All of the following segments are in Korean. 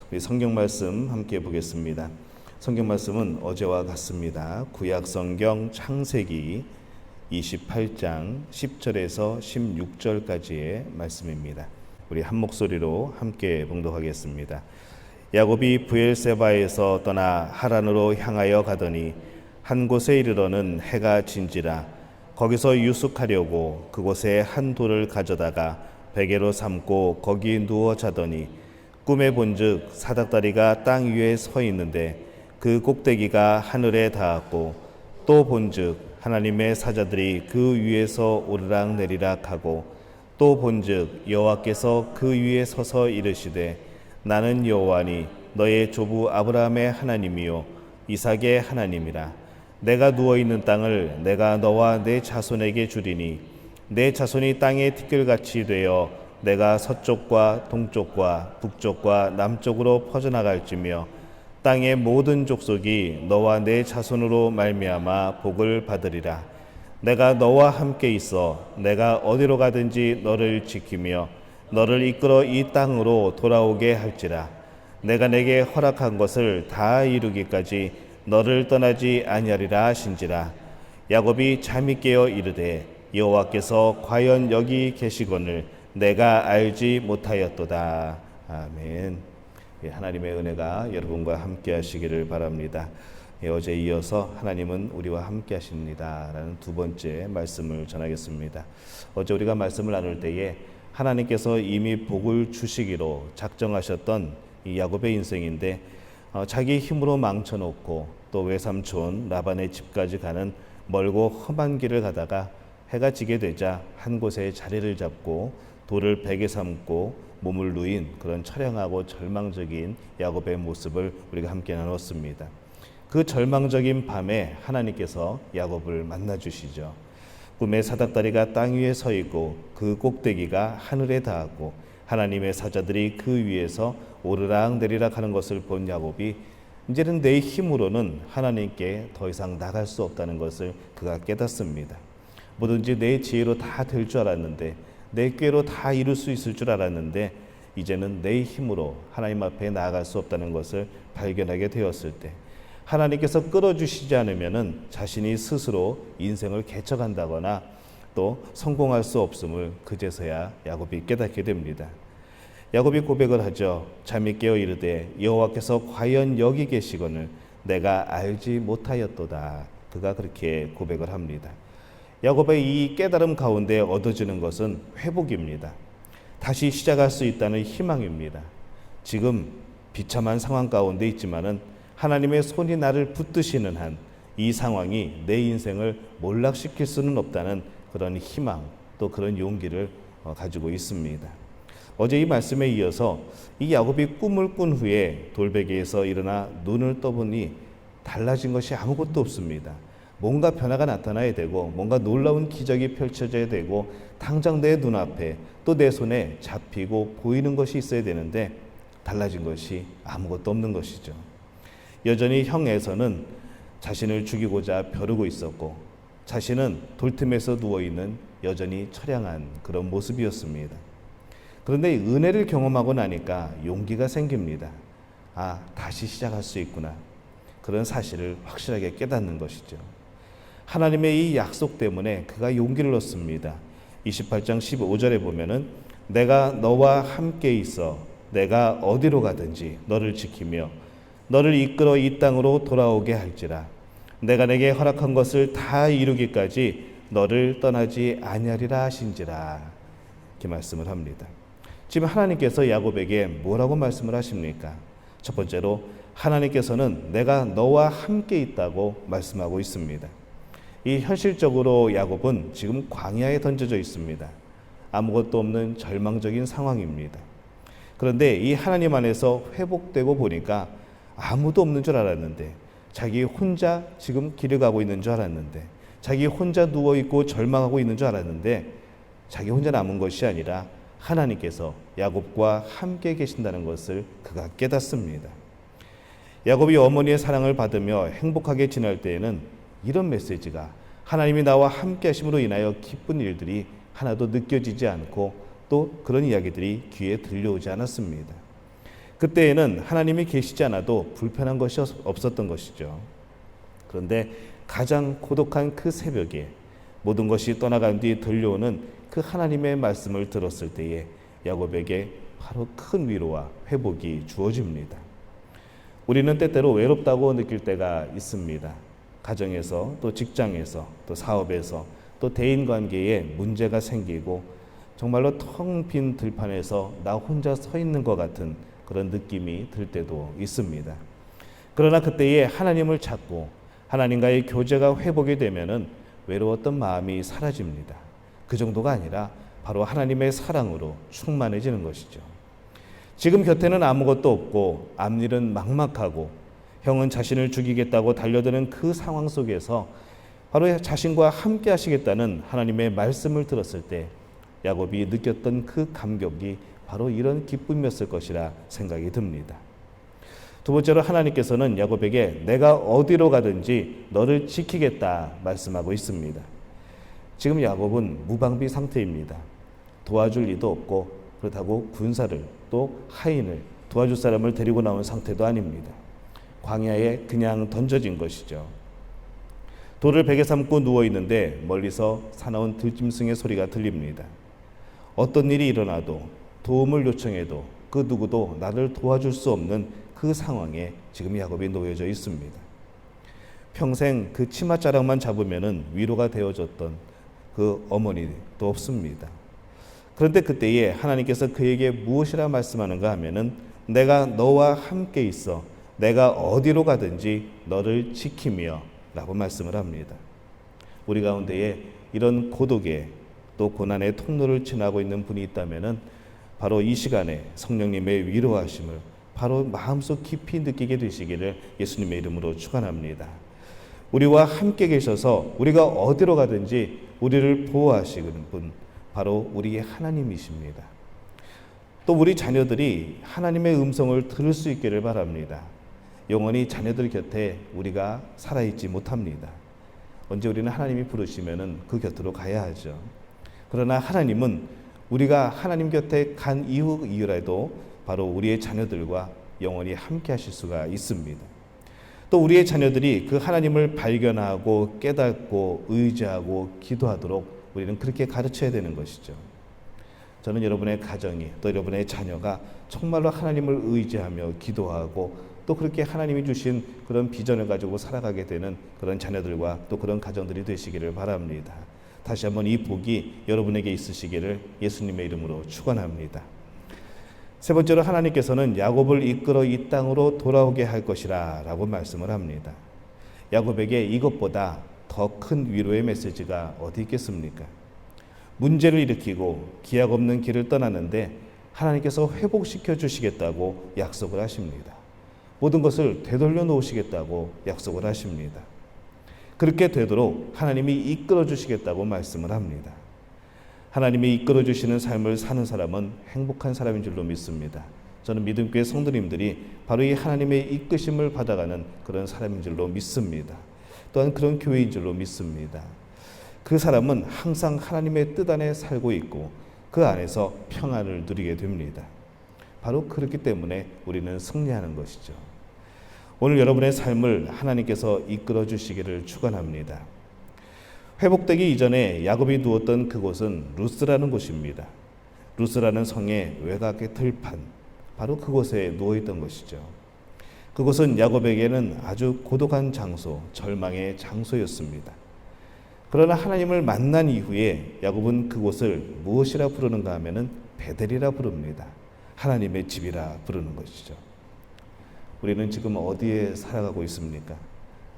우리 성경 말씀 함께 보겠습니다. 성경 말씀은 어제와 같습니다. 구약 성경 창세기 28장 10절에서 16절까지의 말씀입니다. 우리 한 목소리로 함께 봉독하겠습니다. 야곱이 브엘세바에서 떠나 하란으로 향하여 가더니 한 곳에 이르러는 해가 진지라. 거기서 유숙하려고 그곳에 한 돌을 가져다가 베개로 삼고 거기 누워 자더니 꿈에 본즉 사닥다리가 땅 위에 서 있는데 그 꼭대기가 하늘에 닿았고, 또 본즉 하나님의 사자들이 그 위에서 오르락 내리락 하고, 또 본즉 여호와께서 그 위에 서서 이르시되 나는 여호와니 너의 조부 아브라함의 하나님이요 이삭의 하나님이라. 내가 누워 있는 땅을 내가 너와 내 자손에게 주리니 내 자손이 땅의 티끌같이 되어 내가 서쪽과 동쪽과 북쪽과 남쪽으로 퍼져나갈지며 땅의 모든 족속이 너와 내 자손으로 말미암아 복을 받으리라. 내가 너와 함께 있어 내가 어디로 가든지 너를 지키며 너를 이끌어 이 땅으로 돌아오게 할지라. 내가 내게 허락한 것을 다 이루기까지 너를 떠나지 아니하리라 하신지라. 야곱이 잠이 깨어 이르되 여호와께서 과연 여기 계시거늘 내가 알지 못하였도다. 아멘. 하나님의 은혜가 여러분과 함께 하시기를 바랍니다. 어제 이어서 하나님은 우리와 함께 하십니다 라는 두 번째 말씀을 전하겠습니다. 어제 우리가 말씀을 나눌 때에 하나님께서 이미 복을 주시기로 작정하셨던 이 야곱의 인생인데, 자기 힘으로 망쳐놓고 또 외삼촌 라반의 집까지 가는 멀고 험한 길을 가다가 해가 지게 되자 한 곳에 자리를 잡고 돌을 베개 삼고 몸을 누인 그런 처량하고 절망적인 야곱의 모습을 우리가 함께 나눴습니다. 그 절망적인 밤에 하나님께서 야곱을 만나주시죠. 꿈에 사닥다리가 땅 위에 서 있고 그 꼭대기가 하늘에 닿았고 하나님의 사자들이 그 위에서 오르락 내리락 하는 것을 본 야곱이 이제는 내 힘으로는 하나님께 더 이상 나갈 수 없다는 것을 그가 깨닫습니다. 뭐든지 내 지혜로 다 될 줄 알았는데, 내 꾀로 다 이룰 수 있을 줄 알았는데 이제는 내 힘으로 하나님 앞에 나아갈 수 없다는 것을 발견하게 되었을 때, 하나님께서 끌어주시지 않으면 자신이 스스로 인생을 개척한다거나 또 성공할 수 없음을 그제서야 야곱이 깨닫게 됩니다. 야곱이 고백을 하죠. 잠이 깨어 이르되 여호와께서 과연 여기 계시거늘 내가 알지 못하였도다. 그가 그렇게 고백을 합니다. 야곱의 이 깨달음 가운데 얻어지는 것은 회복입니다. 다시 시작할 수 있다는 희망입니다. 지금 비참한 상황 가운데 있지만은 하나님의 손이 나를 붙드시는 한 이 상황이 내 인생을 몰락시킬 수는 없다는 그런 희망, 또 그런 용기를 가지고 있습니다. 어제 이 말씀에 이어서 이 야곱이 꿈을 꾼 후에 돌베개에서 일어나 눈을 떠보니 달라진 것이 아무것도 없습니다. 뭔가 변화가 나타나야 되고 뭔가 놀라운 기적이 펼쳐져야 되고 당장 내 눈앞에 또 내 손에 잡히고 보이는 것이 있어야 되는데 달라진 것이 아무것도 없는 것이죠. 여전히 형 에서는 자신을 죽이고자 벼르고 있었고 자신은 돌틈에서 누워있는 여전히 처량한 그런 모습이었습니다. 그런데 은혜를 경험하고 나니까 용기가 생깁니다. 아, 다시 시작할 수 있구나. 그런 사실을 확실하게 깨닫는 것이죠. 하나님의 이 약속 때문에 그가 용기를 얻습니다. 28장 15절에 보면은 내가 너와 함께 있어 내가 어디로 가든지 너를 지키며 너를 이끌어 이 땅으로 돌아오게 할지라. 내가 내게 허락한 것을 다 이루기까지 너를 떠나지 아니하리라 하신지라. 이렇게 말씀을 합니다. 지금 하나님께서 야곱에게 뭐라고 말씀을 하십니까? 첫 번째로 하나님께서는 내가 너와 함께 있다고 말씀하고 있습니다. 이 현실적으로 야곱은 지금 광야에 던져져 있습니다. 아무것도 없는 절망적인 상황입니다. 그런데 이 하나님 안에서 회복되고 보니까 아무도 없는 줄 알았는데, 자기 혼자 지금 길을 가고 있는 줄 알았는데, 자기 혼자 누워있고 절망하고 있는 줄 알았는데 자기 혼자 남은 것이 아니라 하나님께서 야곱과 함께 계신다는 것을 그가 깨닫습니다. 야곱이 어머니의 사랑을 받으며 행복하게 지낼 때에는 이런 메시지가, 하나님이 나와 함께 하심으로 인하여 기쁜 일들이 하나도 느껴지지 않고 또 그런 이야기들이 귀에 들려오지 않았습니다. 그때에는 하나님이 계시지 않아도 불편한 것이 없었던 것이죠. 그런데 가장 고독한 그 새벽에 모든 것이 떠나간 뒤 들려오는 그 하나님의 말씀을 들었을 때에 야곱에게 바로 큰 위로와 회복이 주어집니다. 우리는 때때로 외롭다고 느낄 때가 있습니다. 가정에서, 또 직장에서, 또 사업에서, 또 대인관계에 문제가 생기고 정말로 텅 빈 들판에서 나 혼자 서 있는 것 같은 그런 느낌이 들 때도 있습니다. 그러나 그때에 하나님을 찾고 하나님과의 교제가 회복이 되면은 외로웠던 마음이 사라집니다. 그 정도가 아니라 바로 하나님의 사랑으로 충만해지는 것이죠. 지금 곁에는 아무것도 없고 앞일은 막막하고 형은 자신을 죽이겠다고 달려드는 그 상황 속에서 바로 자신과 함께 하시겠다는 하나님의 말씀을 들었을 때 야곱이 느꼈던 그 감격이 바로 이런 기쁨이었을 것이라 생각이 듭니다. 두 번째로 하나님께서는 야곱에게 내가 어디로 가든지 너를 지키겠다 말씀하고 있습니다. 지금 야곱은 무방비 상태입니다. 도와줄 이도 없고 그렇다고 군사를 또 하인을 도와줄 사람을 데리고 나온 상태도 아닙니다. 광야에 그냥 던져진 것이죠. 돌을 베개 삼고 누워있는데 멀리서 사나운 들짐승의 소리가 들립니다. 어떤 일이 일어나도 도움을 요청해도 그 누구도 나를 도와줄 수 없는 그 상황에 지금 야곱이 놓여져 있습니다. 평생 그 치맛자락만 잡으면은 위로가 되어줬던 그 어머니도 없습니다. 그런데 그때에 하나님께서 그에게 무엇이라 말씀하는가 하면은 내가 너와 함께 있어 내가 어디로 가든지 너를 지키며 라고 말씀을 합니다. 우리 가운데에 이런 고독의 또 고난의 통로를 지나고 있는 분이 있다면은 바로 이 시간에 성령님의 위로하심을 바로 마음속 깊이 느끼게 되시기를 예수님의 이름으로 축원합니다. 우리와 함께 계셔서 우리가 어디로 가든지 우리를 보호하시는 분 바로 우리의 하나님이십니다. 또 우리 자녀들이 하나님의 음성을 들을 수 있기를 바랍니다. 영원히 자녀들 곁에 우리가 살아있지 못합니다. 언제 우리는 하나님이 부르시면은 그 곁으로 가야 하죠. 그러나 하나님은 우리가 하나님 곁에 간 이후라도 바로 우리의 자녀들과 영원히 함께 하실 수가 있습니다. 또 우리의 자녀들이 그 하나님을 발견하고 깨닫고 의지하고 기도하도록 우리는 그렇게 가르쳐야 되는 것이죠. 저는 여러분의 가정이 또 여러분의 자녀가 정말로 하나님을 의지하며 기도하고 또 그렇게 하나님이 주신 그런 비전을 가지고 살아가게 되는 그런 자녀들과 또 그런 가정들이 되시기를 바랍니다. 다시 한번 이 복이 여러분에게 있으시기를 예수님의 이름으로 축원합니다. 세 번째로 하나님께서는 야곱을 이끌어 이 땅으로 돌아오게 할 것이라 라고 말씀을 합니다. 야곱에게 이것보다 더 큰 위로의 메시지가 어디 있겠습니까? 문제를 일으키고 기약 없는 길을 떠나는데 하나님께서 회복시켜 주시겠다고 약속을 하십니다. 모든 것을 되돌려 놓으시겠다고 약속을 하십니다. 그렇게 되도록 하나님이 이끌어 주시겠다고 말씀을 합니다. 하나님이 이끌어 주시는 삶을 사는 사람은 행복한 사람인 줄로 믿습니다. 저는 믿음교회 성도님들이 바로 이 하나님의 이끄심을 받아가는 그런 사람인 줄로 믿습니다. 또한 그런 교회인 줄로 믿습니다. 그 사람은 항상 하나님의 뜻 안에 살고 있고 그 안에서 평안을 누리게 됩니다. 바로 그렇기 때문에 우리는 승리하는 것이죠. 오늘 여러분의 삶을 하나님께서 이끌어 주시기를 축원합니다. 회복되기 이전에 야곱이 누웠던 그곳은 루스라는 곳입니다. 루스라는 성의 외곽의 들판, 바로 그곳에 누워있던 것이죠. 그곳은 야곱에게는 아주 고독한 장소, 절망의 장소였습니다. 그러나 하나님을 만난 이후에 야곱은 그곳을 무엇이라 부르는가 하면은 베델이라 부릅니다. 하나님의 집이라 부르는 것이죠. 우리는 지금 어디에 살아가고 있습니까?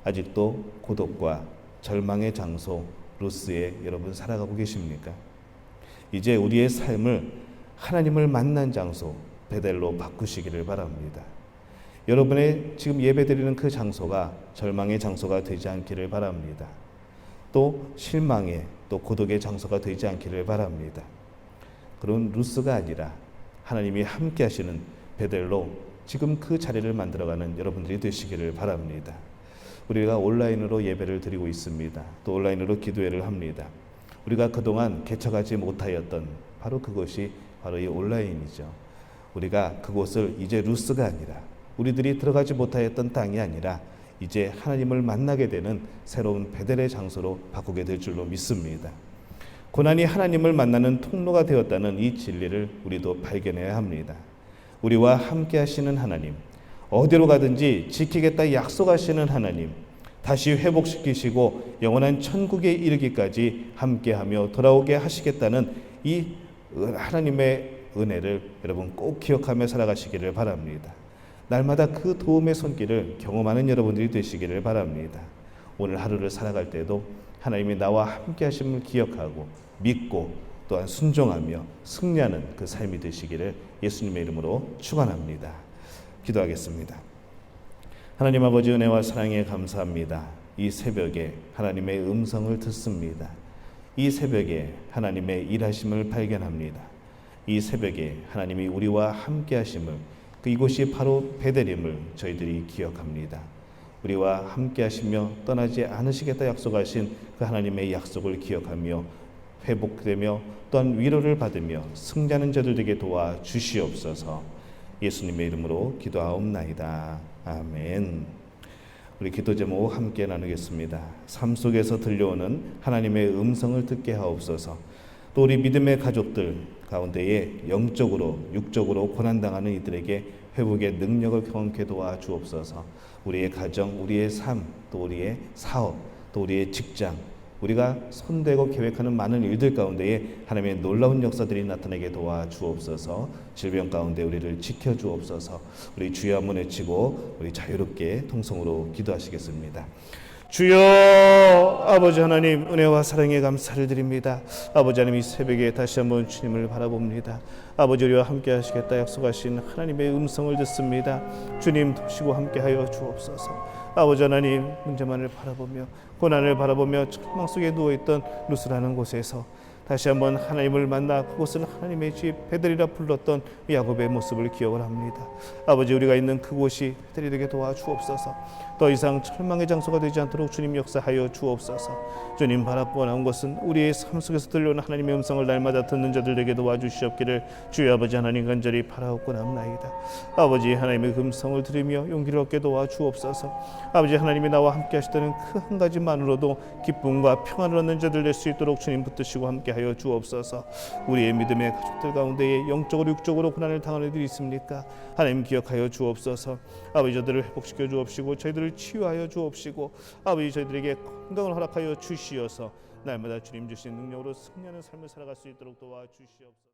아직도 고독과 절망의 장소 루스에 여러분 살아가고 계십니까? 이제 우리의 삶을 하나님을 만난 장소 베델로 바꾸시기를 바랍니다. 여러분의 지금 예배드리는 그 장소가 절망의 장소가 되지 않기를 바랍니다. 또 실망의 또 고독의 장소가 되지 않기를 바랍니다. 그런 루스가 아니라 하나님이 함께 하시는 베델로 지금 그 자리를 만들어가는 여러분들이 되시기를 바랍니다. 우리가 온라인으로 예배를 드리고 있습니다. 또 온라인으로 기도회를 합니다. 우리가 그동안 개척하지 못하였던 바로 그것이 바로 이 온라인이죠. 우리가 그곳을 이제 루스가 아니라, 우리들이 들어가지 못하였던 땅이 아니라 이제 하나님을 만나게 되는 새로운 베델의 장소로 바꾸게 될 줄로 믿습니다. 고난이 하나님을 만나는 통로가 되었다는 이 진리를 우리도 발견해야 합니다. 우리와 함께 하시는 하나님, 어디로 가든지 지키겠다 약속하시는 하나님, 다시 회복시키시고 영원한 천국에 이르기까지 함께하며 돌아오게 하시겠다는 이 하나님의 은혜를 여러분 꼭 기억하며 살아가시기를 바랍니다. 날마다 그 도움의 손길을 경험하는 여러분들이 되시기를 바랍니다. 오늘 하루를 살아갈 때도 하나님이 나와 함께 하심을 기억하고 믿고 또한 순종하며 승리하는 그 삶이 되시기를 예수님의 이름으로 축원합니다. 기도하겠습니다. 하나님 아버지, 은혜와 사랑에 감사합니다. 이 새벽에 하나님의 음성을 듣습니다. 이 새벽에 하나님의 일하심을 발견합니다. 이 새벽에 하나님이 우리와 함께 하심을, 이곳이 바로 베델임을 저희들이 기억합니다. 우리와 함께 하시며 떠나지 않으시겠다 약속하신 그 하나님의 약속을 기억하며 회복되며 또한 위로를 받으며 승리하는 자들 되게 도와 주시옵소서. 예수님의 이름으로 기도하옵나이다. 아멘. 우리 기도 제목 함께 나누겠습니다. 삶 속에서 들려오는 하나님의 음성을 듣게 하옵소서. 또 우리 믿음의 가족들 가운데에 영적으로 육적으로 고난당하는 이들에게 회복의 능력을 경험케 도와 주옵소서. 우리의 가정, 우리의 삶, 또 우리의 사업, 또 우리의 직장, 우리가 손대고 계획하는 많은 일들 가운데에 하나님의 놀라운 역사들이 나타나게 도와 주옵소서. 질병 가운데 우리를 지켜 주옵소서. 우리 주여 한번 외치고 우리 자유롭게 통성으로 기도하시겠습니다. 주여, 아버지 하나님, 은혜와 사랑에 감사를 드립니다. 아버지 하나님, 이 새벽에 다시 한번 주님을 바라봅니다. 아버지, 우리와 함께 하시겠다 약속하신 하나님의 음성을 듣습니다. 주님 도시고 함께하여 주옵소서. 아버지 하나님, 문제만을 바라보며 고난을 바라보며 절망 속에 누워있던 루스라는 곳에서 다시 한번 하나님을 만나 그곳은 하나님의 집 베델이라 불렀던 야곱의 모습을 기억을 합니다. 아버지, 우리가 있는 그곳이 베델이 되게 도와주옵소서. 더 이상 절망의 장소가 되지 않도록 주님 역사하여 주옵소서. 주님 바라보고 나온 것은 우리의 삶 속에서 들려오는 하나님의 음성을 날마다 듣는 자들에게 도와주시옵기를 주의 아버지 하나님 간절히 바라옵고 남나이다. 아버지, 하나님의 음성을 들으며 용기를 얻게 도와주옵소서. 아버지, 하나님이 나와 함께 하시다는 그 한 가지만으로도 기쁨과 평안을 얻는 자들 될 수 있도록 주님 붙드시고 함께 하여 주옵소서. 우리의 믿음의 가족들 가운데에 영적으로 육적으로 고난을 당하는 이들이 있습니까? 하나님 기억하여 주옵소서. 아버지, 저들을 회복시켜 주옵시고 저희들을 치유하여 주옵시고 아버지, 저희들에게 건강을 허락하여 주시어서 날마다 주님 주신 능력으로 승리하는 삶을 살아갈 수 있도록 도와주시옵소서.